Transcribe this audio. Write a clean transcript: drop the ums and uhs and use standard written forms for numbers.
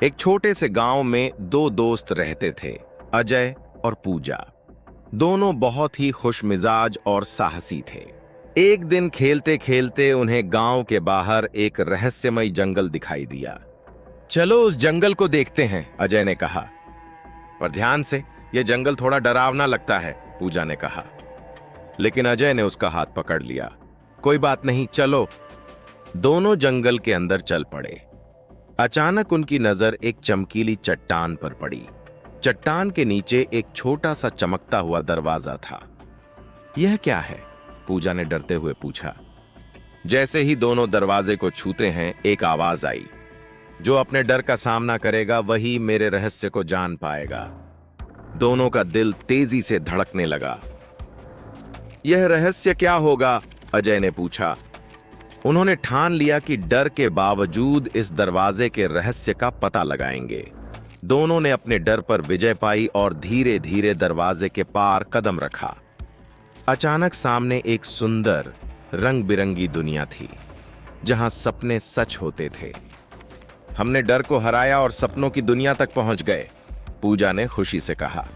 एक छोटे से गांव में दो दोस्त रहते थे, अजय और पूजा। दोनों बहुत ही खुशमिजाज और साहसी थे। एक दिन खेलते खेलते उन्हें गांव के बाहर एक रहस्यमय जंगल दिखाई दिया। चलो उस जंगल को देखते हैं, अजय ने कहा। पर ध्यान से, यह जंगल थोड़ा डरावना लगता है, पूजा ने कहा। लेकिन अजय ने उसका हाथ पकड़ लिया। कोई बात नहीं, चलो। दोनों जंगल के अंदर चल पड़े। अचानक उनकी नजर एक चमकीली चट्टान पर पड़ी। चट्टान के नीचे एक छोटा सा चमकता हुआ दरवाजा था। यह क्या है? पूजा ने डरते हुए पूछा। जैसे ही दोनों दरवाजे को छूते हैं, एक आवाज आई, जो अपने डर का सामना करेगा वही मेरे रहस्य को जान पाएगा। दोनों का दिल तेजी से धड़कने लगा। यह रहस्य क्या होगा? अजय ने पूछा। उन्होंने ठान लिया कि डर के बावजूद इस दरवाजे के रहस्य का पता लगाएंगे। दोनों ने अपने डर पर विजय पाई और धीरे धीरे दरवाजे के पार कदम रखा। अचानक सामने एक सुंदर रंग बिरंगी दुनिया थी, जहां सपने सच होते थे। हमने डर को हराया और सपनों की दुनिया तक पहुंच गए, पूजा ने खुशी से कहा।